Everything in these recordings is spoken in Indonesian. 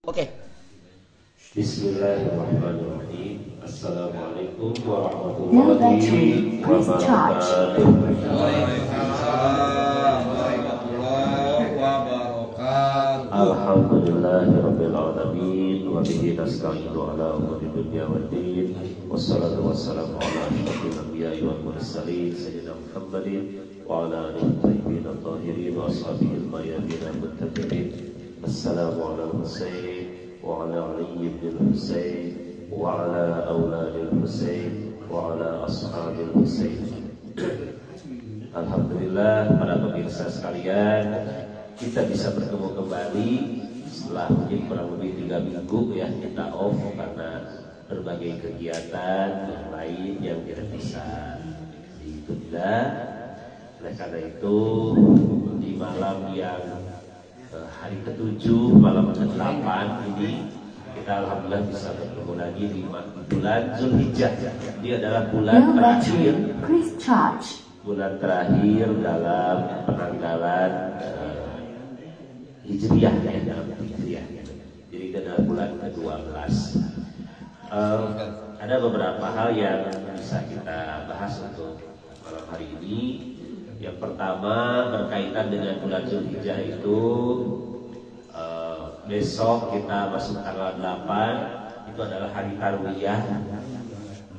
Oke. Bismillahirrahmanirrahim. Assalamualaikum No battery. warahmatullahi Please charge. Waalaikumsalam warahmatullahi wabarakatuh. Alhamdulillahirabbil alamin wa bihi nasta'inu ala umuri dunya waddin. Wassalatu wassalamu ala asyrofil anbiya'i wal mursalin sayyidina Muhammadin wa ala alihi thayyibin at-tahirin wa ashabihi al-mayyadin al-muttaqin. Assalamu ala Husain wa ala Ali bin Husain wa ala auladil Husain wa ala ashabil Husain. Alhamdulillah para pemirsa sekalian, kita bisa bertemu kembali setelah mungkin kurang lebih 3 minggu ya kita off karena berbagai kegiatan yang lain yang tidak bisa ditunda. Oleh karena itu di malam yang hari ke-7 malam ke-8 ini kita alhamdulillah bisa bertemu lagi di bulan Zulhijjah. Ini adalah bulan No terakhir, battery. Please charge. bulan terakhir dalam penanggalan Hijriyah ya, dalam Hijriyah. Jadi itu adalah bulan ke-12. Ada beberapa hal yang bisa kita bahas untuk malam hari ini. Yang pertama berkaitan dengan bulan Zulhijjah itu besok kita masuk tanggal 8 itu adalah hari Tarwiyah.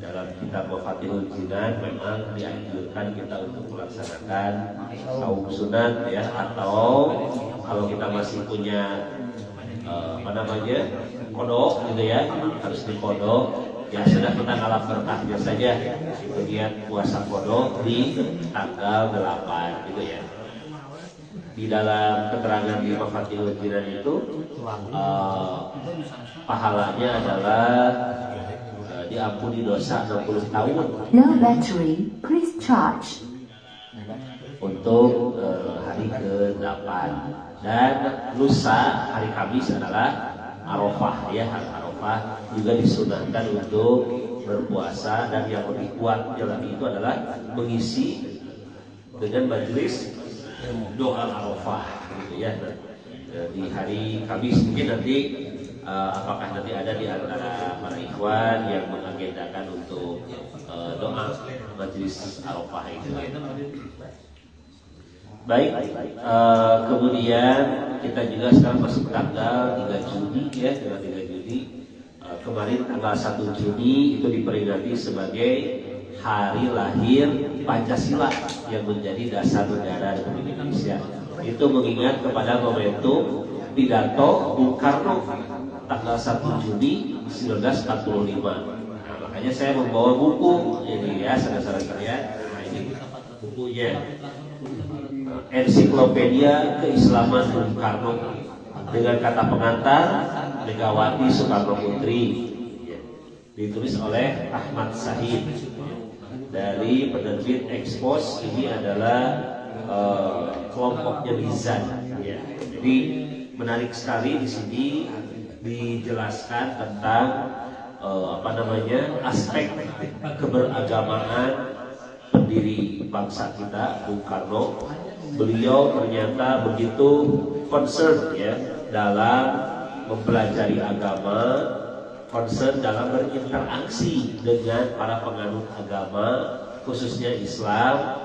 Dalam kitab Mafatihul Jinan memang dianjurkan kita untuk melaksanakan saum sunat ya, atau kalau kita masih punya kodok gitu ya, harus dikodok ya, sudah kita ngalap berkahnya saja bagian puasa kodok di tanggal 8 gitu ya. Di dalam keterangan di Mafatihul Jinan itu pahalanya adalah diampuni dosa 60 tahun No battery. Please charge. untuk hari ke-8. Dan lusa hari Kamis adalah Arafah ya, hari Arafah juga disunahkan untuk berpuasa, dan yang lebih kuat lagi itu adalah mengisi dengan majelis doa Arafah gitu ya. Di hari Kamis mungkin nanti apakah nanti ada di antara para ikhwan yang mengagendakan untuk doa majelis Arafah itu. Baik, kemudian kita juga sekarang masuk tanggal 3 Juni ya, tanggal 3 Juni. Kemarin tanggal 1 Juni itu diperingati sebagai hari lahir Pancasila yang menjadi dasar negara Republik Indonesia. Itu mengingat kepada momentum pidato Bung Karno tanggal 1 Juni 1945. Nah, makanya saya membawa buku ini ya, saudara-saudara sekalian. Nah, ini bukunya. Ensiklopedia Keislaman Bung Karno dengan kata pengantar Megawati Soekarno Putri, ditulis oleh Ahmad Sahid dari penerbit Expos. Ini adalah kelompoknya Mizan ya. Jadi menarik sekali di sini dijelaskan tentang aspek keberagamaan pendiri bangsa kita Bung Karno. Beliau ternyata begitu concern ya dalam mempelajari agama, concern dalam berinteraksi dengan para penganut agama, khususnya Islam.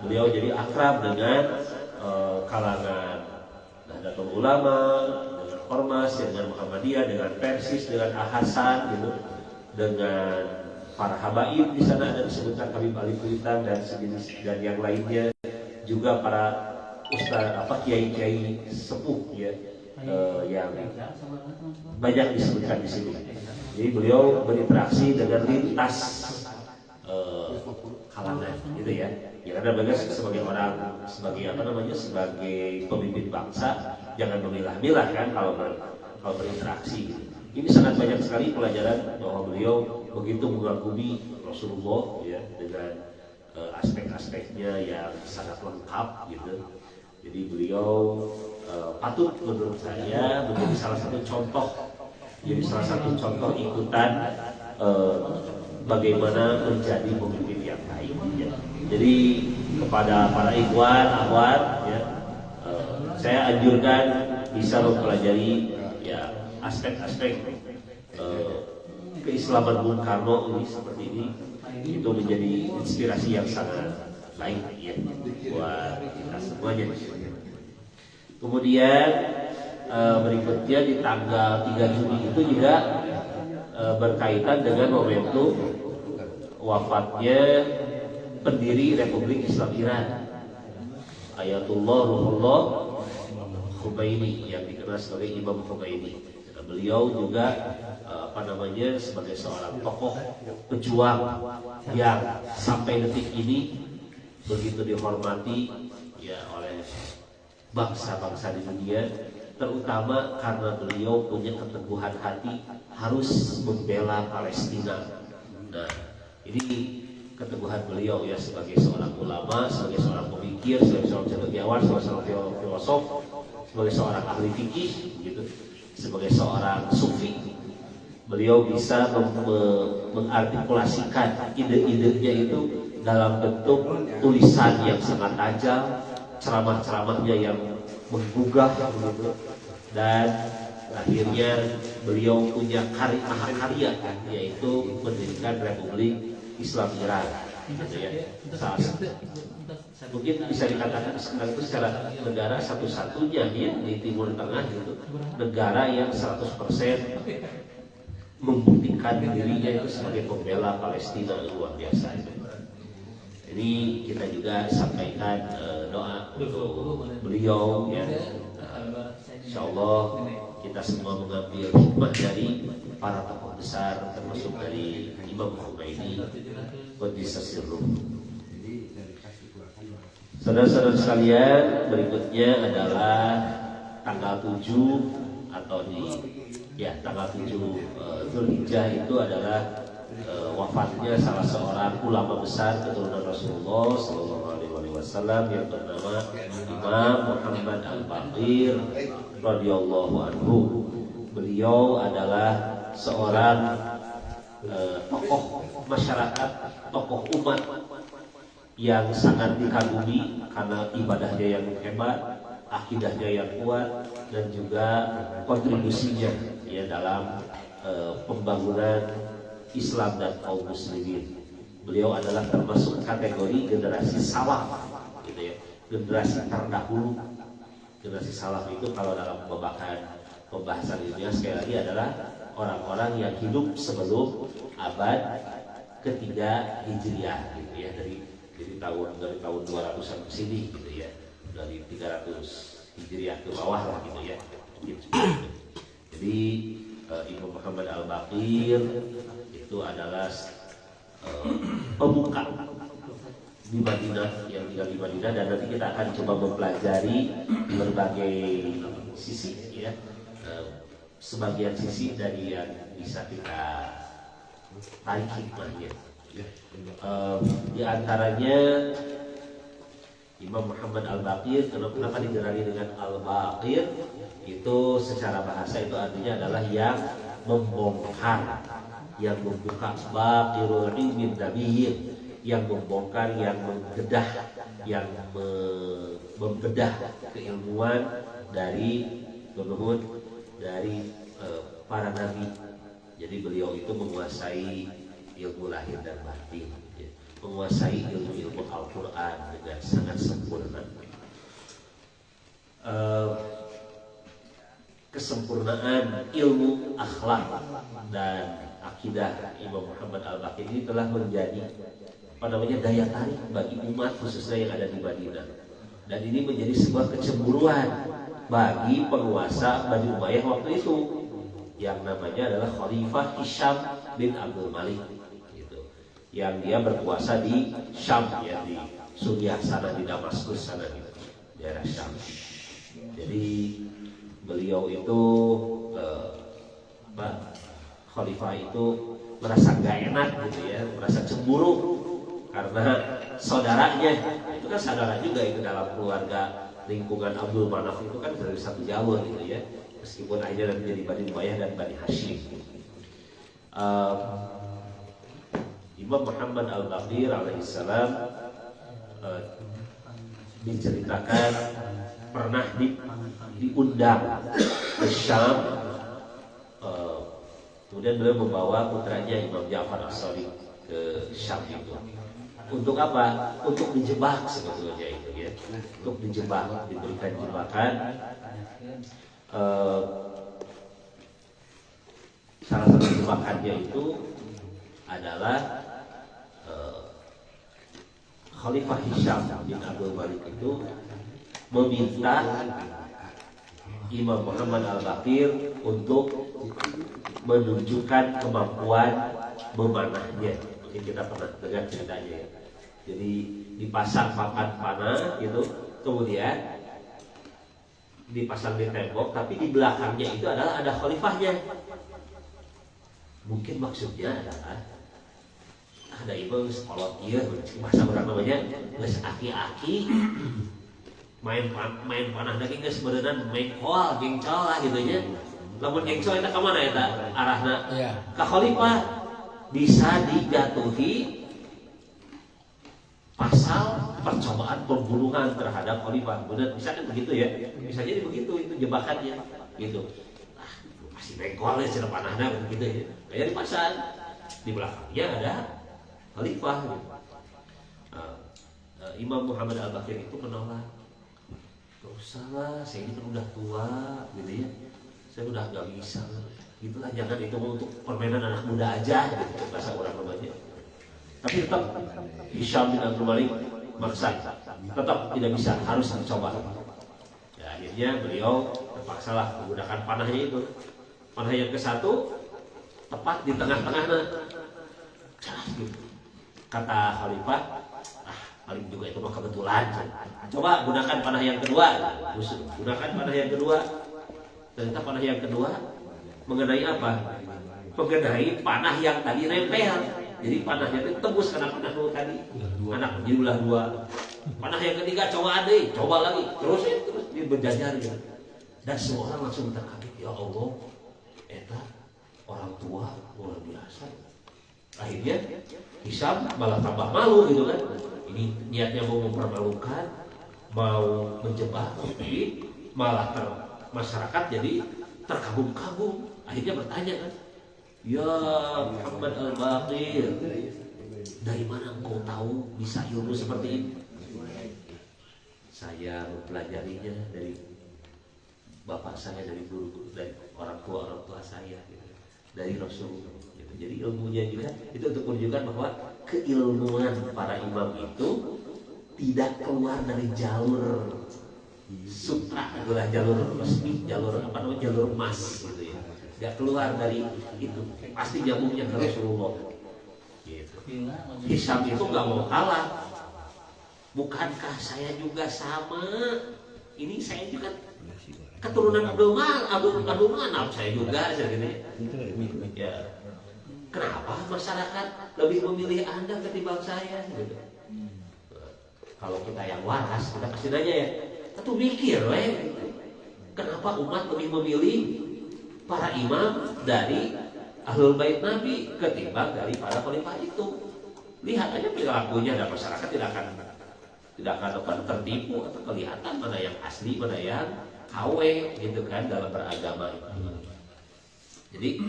Beliau jadi akrab dengan kalangan Nahdlatul Ulama, dengan Ormas, dengan Muhammadiyah, dengan Persis, dengan Ahasan gitu, dengan para habaib di sana ada disebutkan Habib Ali Kuitan dan sejenis dan yang lainnya, juga para ustaz kiai-kiai sepuh ya, yang banyak disebutkan di sini. Jadi beliau berinteraksi dengan lintas kalangan gitu ya. Ya karena beliau sebagai orang, sebagai pemimpin bangsa jangan memilah-milah kan kalau berinteraksi gitu. Ini sangat banyak sekali pelajaran bahwa beliau begitu mengagumi Rasulullah ya, dengan aspek-aspeknya yang sangat lengkap gitu. Jadi beliau patut menurut saya menjadi salah satu contoh ikutan bagaimana menjadi pemimpin yang baik ya. Jadi kepada para ikhwan, akhwat ya, saya anjurkan bisa mempelajari ya aspek-aspek keislaman Bung Karno ini seperti ini itu menjadi inspirasi yang sangat baik ya buat kita semuanya. Kemudian berikutnya di tanggal 3 Juni itu juga berkaitan dengan momentum wafatnya pendiri Republik Islam Iran, Ayatullah Ruhullah Khomeini yang dikenal sebagai Imam Khomeini. Beliau juga sebagai seorang tokoh pejuang yang sampai detik ini begitu dihormati ya oleh bangsa-bangsa di dunia, terutama karena beliau punya keteguhan hati harus membela Palestina. Nah, ini keteguhan beliau ya sebagai seorang ulama, sebagai seorang pemikir, sebagai seorang cendekiawan, sebagai seorang filosof, sebagai seorang ahli fikih, gitu, sebagai seorang sufi. Beliau bisa mengartikulasikan ide-idenya itu dalam bentuk tulisan yang sangat tajam, ceramah-ceramahnya yang menggugah, gitu. Dan akhirnya beliau punya karya, yaitu mendirikan Republik Islam Iran, gitu ya. Mungkin bisa dikatakan sekarang itu secara negara satu-satunya ya di Timur Tengah, gitu, negara yang 100% membuktikan dirinya itu sebagai pembela Palestina, luar biasa. Jadi kita juga sampaikan doa untuk beliau ya. Insyaallah kita semua mengambil hikmah dari para tokoh besar, termasuk dari Imam Khomeini Qadisasirruh. Saudara-saudara sekalian, berikutnya adalah tanggal 7 atau tanggal 7 Zulhijjah itu adalah wafatnya salah seorang ulama besar keturunan Rasulullah Sallallahu Alaihi Wasallam yang bernama Imam Muhammad Al-Baqir radhiyallahu anhu. Beliau adalah seorang tokoh masyarakat, tokoh umat yang sangat dikagumi karena ibadahnya yang hebat, akidahnya yang kuat, dan juga kontribusinya ya dalam pembangunan Islam dan kaum muslimin. Beliau adalah termasuk kategori generasi salaf, gitu ya, generasi terdahulu. Generasi salaf itu kalau dalam pembahasan ilmiah sekali lagi adalah orang-orang yang hidup sebelum abad ketiga Hijriah, gitu ya, dari tahun 200-an ke sini, gitu ya, dari 300 Hijriah ke bawah lah, gitu ya. Jadi Imam Muhammad Al-Baqir itu adalah pemuka di Madinah, yang tinggal di Madinah, dan nanti kita akan coba mempelajari berbagai sisi ya, sebagian sisi dari yang bisa kita tarik hikmahnya. Di antaranya Imam Muhammad Al-Baqir, kenapa digenari dengan Al-Baqir? Itu secara bahasa itu artinya adalah yang membongkar, yang membuka, baqirul ilmi nabiyyin, yang membongkar, yang menggedah, yang membedah keilmuan dari para nabi. Jadi beliau itu menguasai ilmu lahir dan batin, ya, menguasai ilmu Al-Quran dengan sangat sempurna. Kesempurnaan ilmu akhlak dan akidah Imam Muhammad Al-Baqir ini telah menjadi daya tarik bagi umat khususnya yang ada di Madinah, dan ini menjadi sebuah kecemburuan bagi penguasa Bani Umayyah waktu itu yang namanya adalah Khalifah Hisham bin Abdul Malik, gitu, yang dia berkuasa di Syam, ya, di Suriah sana, di Damaskus sana, di daerah Syam. Jadi beliau itu Khalifah itu merasa gak enak, gitu ya, merasa cemburu karena saudaranya itu kan saudara juga, itu dalam keluarga lingkungan Abdul Manaf itu kan dari satu jalur, gitu ya, meskipun akhirnya menjadi Bani Umayyah dan Bani Hashim. Imam Muhammad Al-Baqir alaihissalam diceritakan pernah diundang ke Syam Kemudian beliau membawa putranya Imam Ja'far As-Shadiq ke Syam itu. Untuk apa? Untuk dijebak sebetulnya itu ya. Untuk dijebak, diberikan jebakan. Salah satu jebakannya itu adalah Khalifah Hisham bin Abdul Malik itu meminta Imam Muhammad Al-Baqir untuk menunjukkan kemampuan memanahnya. Ini kita pernah dengar ceritanya ya. Jadi dipasang papan panah gitu, kemudian dipasang di tembok, tapi di belakangnya itu adalah ada khalifahnya. Mungkin maksudnya adalah ada ibu sekolot iya, bahasa orang namanya geus aki-aki main panah daging geus beuneunan main koal gengcol lah gitu nya. Lamun gengcol eta ka mana eta arahna? Ka khalifah. Bisa dijatuhi pasal percobaan pembunuhan terhadap khalifah. Benar, bisa kan begitu ya? Bisa jadi begitu itu jebakannya gitu. Pasti bengkol ya cara panahnya begitu ya. Kayak dipasang di belakangnya ada khalifah gitu. Imam Muhammad Al-Baqir itu menolak. Gak usah lah, saya ini kan udah tua gitu ya. Saya udah gak bisa gitulah, jangan itu untuk permainan anak muda aja gitu, bahasa orang remaja. Tapi tetap Hisham bin Abdul Malik maksa, tetap tidak bisa, harus dicoba. Ya, akhirnya beliau terpaksa lah menggunakan panahnya itu. Panah yang ke-1 tepat di tengah-tengahnya. Kata khalifah, paling juga itu mah kebetulan. Coba gunakan panah yang kedua. Gunakan panah yang kedua. Ternyata panah yang kedua mengenai apa? Mengenai panah yang tadi nempel. Jadi panahnya itu tembus karena panah dulu tadi. Anak jadi belah 2. Panah yang ketiga coba adek, coba lagi. Terus berjajar gitu. Dan semua orang langsung terkaget. Ya Allah, eta orang tua luar biasa. Akhirnya Hisham malah tambah malu gitu kan. Ini niatnya mau mempermalukan, mau menjebak, tapi malah masyarakat jadi terkagum-kagum. Akhirnya bertanya kan, ya Muhammad Al-Baqir, dari mana engkau tahu bisa ilmu seperti ini? Saya mempelajarinya dari bapak saya, dari guru-guru, dari orang tua saya, gitu. Dari Rasulullah. Gitu. Jadi ilmunya juga itu untuk menunjukkan bahwa keilmuan para imam itu tidak keluar dari jalur sutra, adalah jalur resmi, jalur apa namanya, jalur emas gitu ya. Gak keluar dari itu, pasti nyambungnya ke Rasulullah. Gitu. Hisham itu gak mau kalah. Bukankah saya juga sama? Ini saya juga keturunan Abdul Manaf, saya juga gitu ya. Kenapa masyarakat lebih memilih Anda ketimbang saya? Gitu. Kalau kita yang waras, kita pasti nanya ya. Itu mikir, kenapa umat lebih memilih para imam dari Ahlul Bait Nabi ketimbang dari para khalifah itu? Lihat aja perilakunya, dan masyarakat tidak akan tertipu atau kelihatan mana yang asli, mana yang KW gitu kan dalam beragama itu. Jadi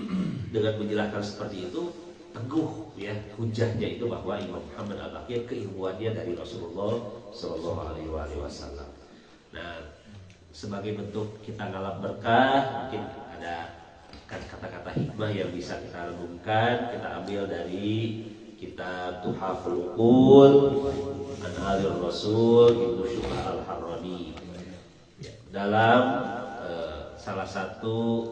dengan menjelaskan seperti itu, teguh ya hujahnya itu bahwa Imam Muhammad Al-Baqir keilmuannya dari Rasulullah Shallallahu Alaihi Wasallam. Nah, sebagai bentuk kita ngalap berkah, mungkin ada kata-kata hikmah yang bisa kita renungkan, kita ambil dari kitab Tuhaful Uqul an Alir Rasul Ibnu Syuhah Al-Harrani. Dalam salah satu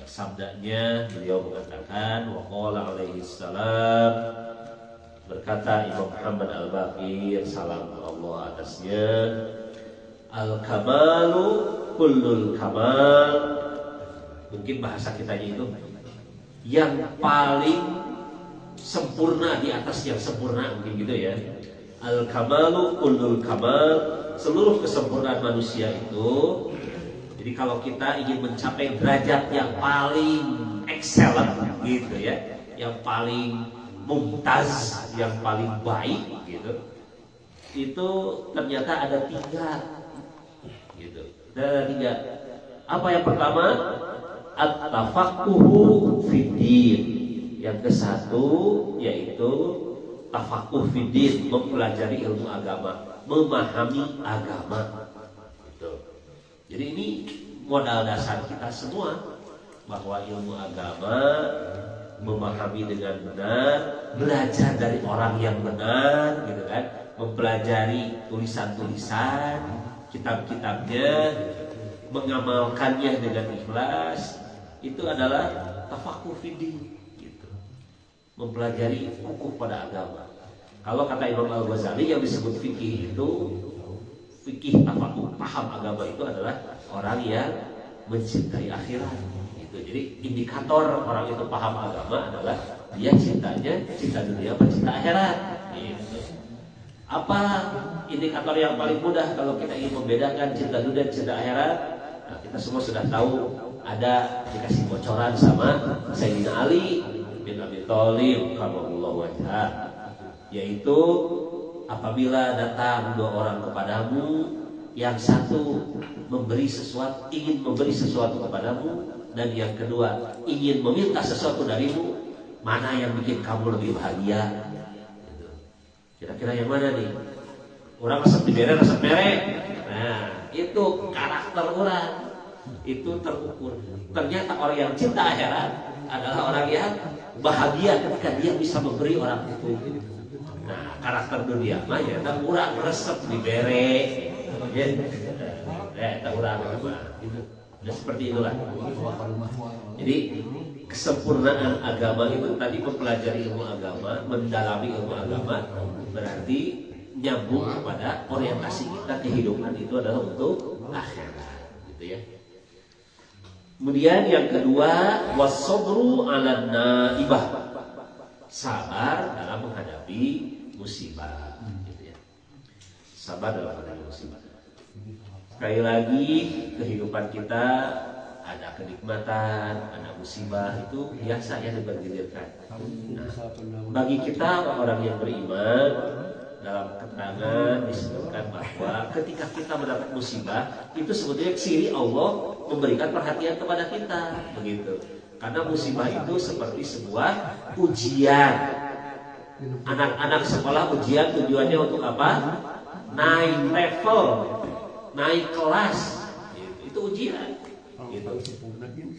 sabdanya beliau mengatakan, waqala alaihi salam, berkata Imam Muhammad Al-Baqir, salam Allah atasnya, al-kamalu kullul kamal. Mungkin bahasa kitanya itu yang paling sempurna di atas yang sempurna, mungkin gitu ya. Al-kamalu kullul kamal, seluruh kesempurnaan manusia itu. Jadi kalau kita ingin mencapai derajat yang paling excellent gitu ya, yang paling mumtaz, yang paling baik gitu, itu ternyata ada 3 gitu. Ada 3. Apa yang pertama? at-tafaqquhu fiddin. Yang ke-1 yaitu tafaqquh fiddin, mempelajari ilmu agama, memahami agama. Gitu. Jadi ini modal dasar kita semua, bahwa ilmu agama memahami dengan benar, belajar dari orang yang benar, gitu kan, mempelajari tulisan-tulisan, kitab-kitabnya, mengamalkannya dengan ikhlas, itu adalah tafaqquh fiddin, gitu. Mempelajari hukum pada agama. Kalau kata Imam Al-Ghazali, yang disebut fikih itu, fikih tafaqquh, paham agama itu adalah orang yang mencintai akhirat. Gitu. Jadi indikator orang itu paham agama adalah dia cintanya cinta dunia apa cinta akhirat. Gitu. Apa indikator yang paling mudah kalau kita ingin membedakan cinta dunia dan cinta akhirat? Nah, kita semua sudah tahu, ada dikasih bocoran sama Sayyidina Ali bin Abi Thalib karramallahu wajhah, yaitu apabila datang 2 orang kepadamu, yang satu ingin memberi sesuatu kepadamu, dan yang kedua ingin meminta sesuatu darimu, mana yang bikin kamu lebih bahagia? Kira-kira yang mana nih? Orang resep dibere, resep mere. Nah, itu karakter orang, itu terukur. Ternyata orang yang cinta akhirat adalah orang yang bahagia ketika dia bisa memberi orang itu. Nah, karakter dunia mah ya orang resep dibere. Tak orang apa itu. Dan seperti itulah. Jadi kesempurnaan agama itu tadi, mempelajari ilmu agama, mendalami ilmu agama, berarti nyambung kepada orientasi kita kehidupan itu adalah untuk akhirat, gitu ya. Kemudian yang kedua, was-sabru 'alan naibah, sabar dalam menghadapi musibah, gitu ya. Sabar dalam menghadapi musibah. Sekali lagi, kehidupan kita ada kenikmatan, ada musibah, itu biasa yang dibergilirkan. Nah, bagi kita orang yang beriman, dalam keterangan disebutkan bahwa ketika kita mendapat musibah, itu sebetulnya ciri Allah memberikan perhatian kepada kita, begitu. Karena musibah itu seperti sebuah ujian. Anak-anak sekolah ujian tujuannya untuk apa? Naik level, naik kelas, itu ujian. Gitu.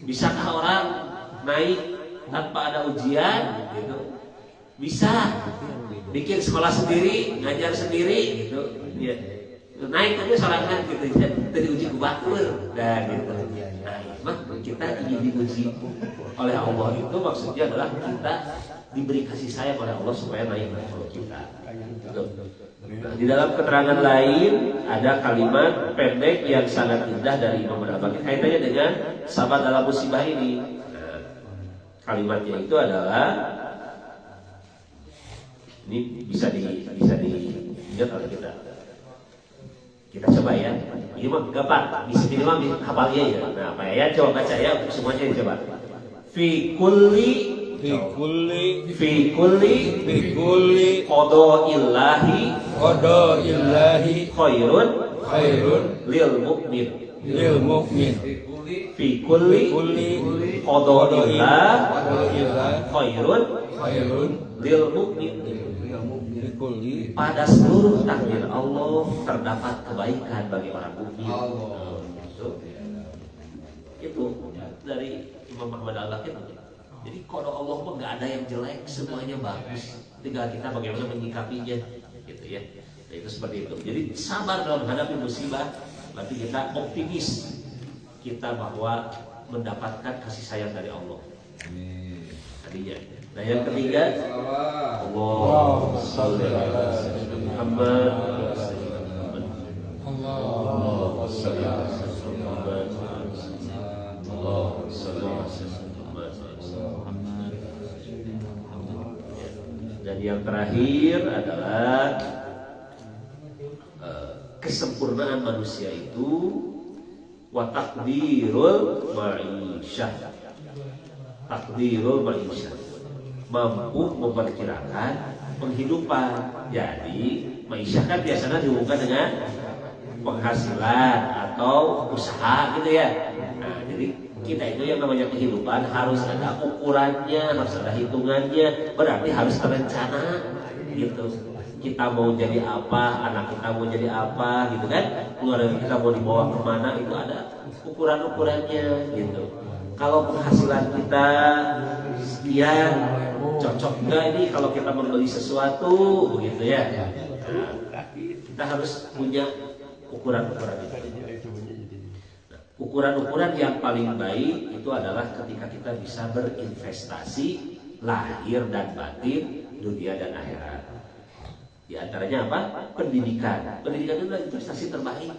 Bisakah orang naik tanpa ada ujian? Gitu. Bisa. Bikin sekolah sendiri, ngajar sendiri, gitu. Ya. Naik aja sorangan gitu, jadi uji kubatur, dan gitu. Nah, kita ingin diuji oleh Allah itu maksudnya adalah kita diberi kasih sayang oleh Allah supaya naik level kita. Gitu. Nah, di dalam keterangan lain ada kalimat pendek yang sangat indah dari Imam Al-Baqir kaitannya dengan sabar dalam musibah ini. Nah, kalimatnya itu adalah, ini bisa diingat oleh kita. Kita coba ya. Ini mah gampang. Di sini mah hafalnya ya. Nah, apa ya? Coba baca ya, semuanya coba. Fi kulli qada'illahi khairun lil mu'min. Fi kulli qada'illahi khairun lil mu'min. Pada seluruh takdir Allah terdapat kebaikan bagi orang mukmin. Itu dari Imam Ahmad Al-Baqir. Jadi qada Allah pun nggak ada yang jelek, semuanya bagus. Tinggal kita bagaimana menyikapinya, gitu ya. Nah, itu seperti itu. Jadi sabar dalam menghadapi musibah, berarti kita optimis kita bahwa mendapatkan kasih sayang dari Allah. Tadinya. Nah, yang ketiga, Allahumma shalli ala Muhammad. Allahumma shalli ala Muhammad. Allahumma shalli ala Muhammad. Dan yang terakhir adalah kesempurnaan manusia itu wa takdirul ma'isyah. Takdirul ma'isyah, mampu memperkirakan penghidupan. Jadi ma'isyah kan biasanya dihubungkan dengan penghasilan atau usaha, gitu ya. Nah, jadi kita itu yang namanya kehidupan harus ada ukurannya, harus ada hitungannya, berarti harus terencana gitu. Kita mau jadi apa, anak kita mau jadi apa gitu kan, keluarga kita mau dibawa kemana, itu ada ukuran-ukurannya gitu. Kalau penghasilan kita sekian, cocok nggak ini kalau kita membeli sesuatu begitu ya. Nah, kita harus punya ukuran-ukuran itu. Nah, ukuran-ukuran yang paling baik itu adalah ketika kita bisa berinvestasi lahir dan batin, dunia dan akhirat. Di antaranya apa? Pendidikan. Pendidikan itu adalah investasi terbaik.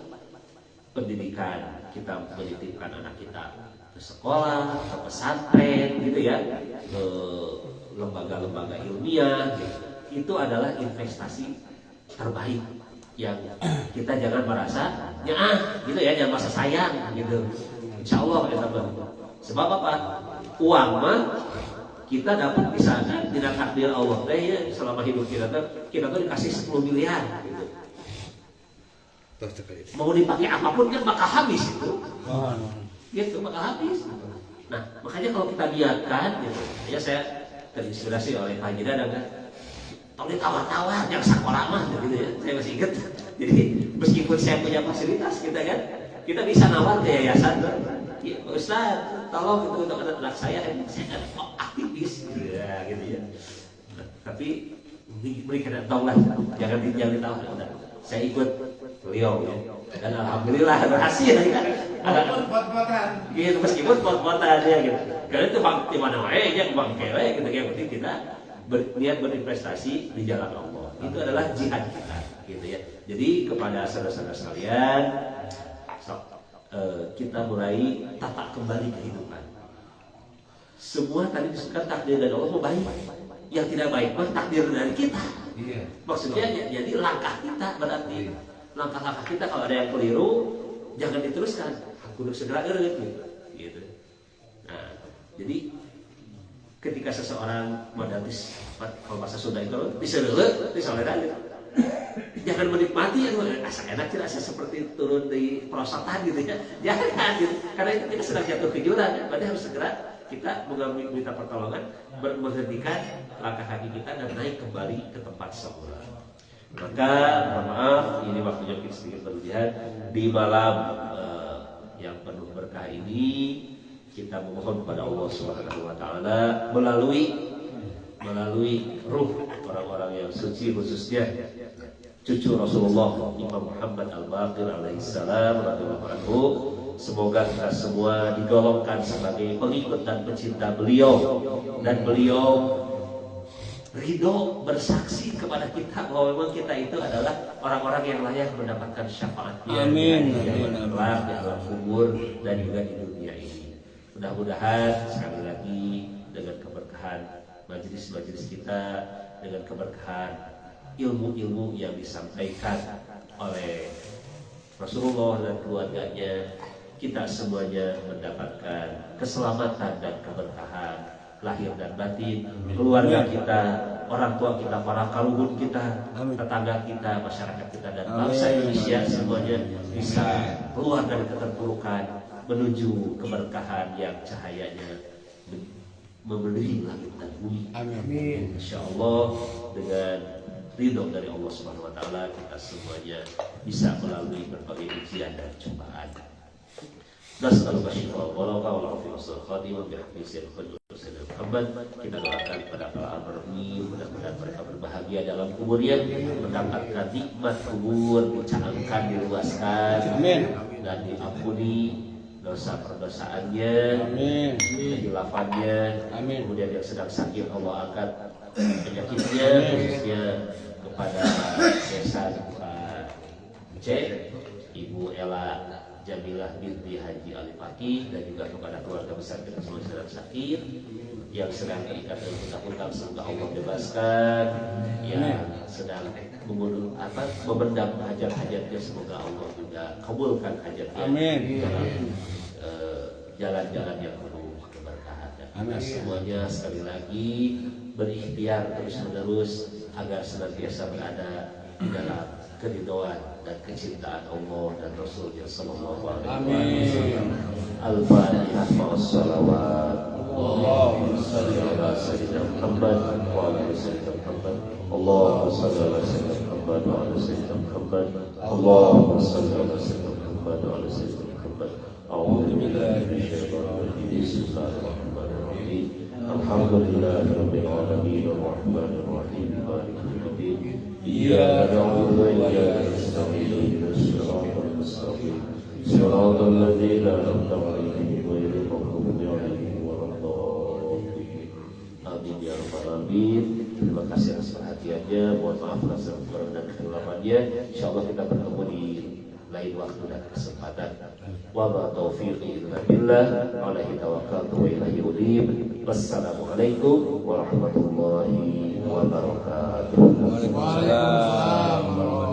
Pendidikan, kita menitipkan anak kita ke sekolah, ke pesantren, gitu ya, ke lembaga-lembaga ilmiah, gitu. Itu adalah investasi terbaik yang kita jangan merasa gitu ya, jangan merasa sayang, gitu. Insya Allah kita sebab apa? Uang mah kita dapat di sana tidak takdir Allah teh ya, selama hidup kita tuh dikasih 10 miliar gitu. Mau dipakai apapun kan bakal habis itu. Gitu bakal habis. Nah, makanya kalau kita niatkan gitu. Ya saya terinspirasi oleh Pak Haji Dadang kan. Tolong ditawar-tawar yang sekolah mah gitu ya. Saya masih ingat. Jadi meskipun saya punya fasilitas kita kan, kita bisa nawar ke yayasan kan. Ya, Pak Ustaz, tolong gitu untuk anak saya kan aktivis gitu ya, gitu ya. Nah, tapi berikan tahu lah, jangan ditawar. Saya ikut beliau ya. Dan alhamdulillah berhasil ya. Pot-potan. Gitu meskipun pot-potan ya gitu. Karena itu bang di mana wae ya bang kewe gitu yang penting kita niat berinvestasi di jalan Allah. Itu adalah jihad kita gitu ya. Jadi kepada saudara-saudara sekalian, kita mulai tata kembali kehidupan. Semua tadi disebutkan takdir dari Allah baik. Yang tidak baik pun takdir dari kita. Maksudnya jadi langkah kita berarti langkah-langkah kita kalau ada yang keliru jangan diteruskan, kudu segera gitu. Nah, jadi ketika seseorang modaltis kalau bahasa Sunda itu disereuleuh, disoleran gitu. Jangan menikmati asa enak tidak seperti turun di perosotan gitu ya. Jangan gitu. Karena itu kita sedang jatuh ke jurang, berarti harus segera kita mengambil minta pertolongan, menghentikan langkah kaki kita dan naik kembali ke tempat semula. Maka mohon maaf, ini waktunya sedikit berlebihan. Di malam yang penuh berkah ini kita memohon kepada Allah Subhanahu wa taala melalui ruh orang-orang yang suci, khususnya cucu Rasulullah Imam Muhammad Al-Baqir alaihissalam radhiyallahu anhu. Semoga kita semua digolongkan sebagai pengikut dan pecinta beliau, dan beliau ridho bersaksi kepada kita bahwa memang kita itu adalah orang-orang yang layak mendapatkan syafaatnya. Amin. Di alam kubur dan juga di dunia ini. Mudah-mudahan sekali lagi dengan keberkahan majelis-majelis kita, dengan keberkahan ilmu-ilmu yang disampaikan oleh Rasulullah dan keluarganya, kita semuanya mendapatkan keselamatan dan keberkahan lahir dan batin, keluarga kita, orang tua kita, para kaluhur kita, tetangga kita, masyarakat kita, dan bangsa Indonesia semuanya bisa keluar dari keterpurukan menuju keberkahan yang cahayanya memenuhi langit dan bumi. Amin. Insyaallah dengan ridho dari Allah Subhanahu wa taala kita semuanya bisa melalui berbagai ujian dan cobaan. Nas'aluka syifaa wal afiyah wal khatimah bi rahmatika sayyidina Muhammad. Kita doakan pada para almarhum, mudah-mudahan mereka berbahagia dalam kuburnya, mendapatkan nikmat kubur, dicangkan, diluaskan, dan diampuni dosa perdosaannya, kehilafannya. Kemudian yang sedang sakit Allah angkat penyakitnya, khususnya kepada desa Pak C, Ibu Ella Jamilah binti Haji Ali Fakih, dan juga kepada keluarga besar kita semua sedang sakit, yang sedang diikat dalam hutang-hutang, semoga Allah bebaskan, yang sedang memendam hajat-hajatnya, semoga Allah juga kabulkan hajatnya. Amin. Dalam jalan-jalan yang penuh keberkahan. Kita semuanya sekali lagi berikhtiar terus-menerus agar senantiasa berada di dalam keridhaan dan kecintaan Allah dan Rasulnya Sallallahu Alaihi Wasallam. Al-Fatihah ma'as salawat. Allahumma Salli ala sayyidina Muhammad wa ala sayyidina Muhammad. Allahumma salli ala sayyidina Muhammad wa ala sayyidina Muhammad. Allahumma salli ala sayyidina Muhammad wa ala sayyidina Muhammad. A'udzu billahi minasyaitonir rajim. Bismillahirrahmanirrahim. Alhamdulillahi rabbil alamin arrahmanir rahim maliki yaumiddin. Iyyaka na'budu wa iyyaka nasta'in ihdinas siratal mustaqim. Siratal ladzina an'amta 'alaihim ghairil maghdubi 'alaihim waladdallin. Amin ya rabbal alamin. Terima kasih atas perhatiannya. Mohon maaf atas kekurangan dan kekeliruannya. Insyaallah kita bertemu di lain waktu dan kesempatan. Wa ma taufiqi illa billah. Alaihi tawakkaltu wa ilaihi unib. Wassalamualaikum warahmatullahi wabarakatuh. Waalaikumsalam.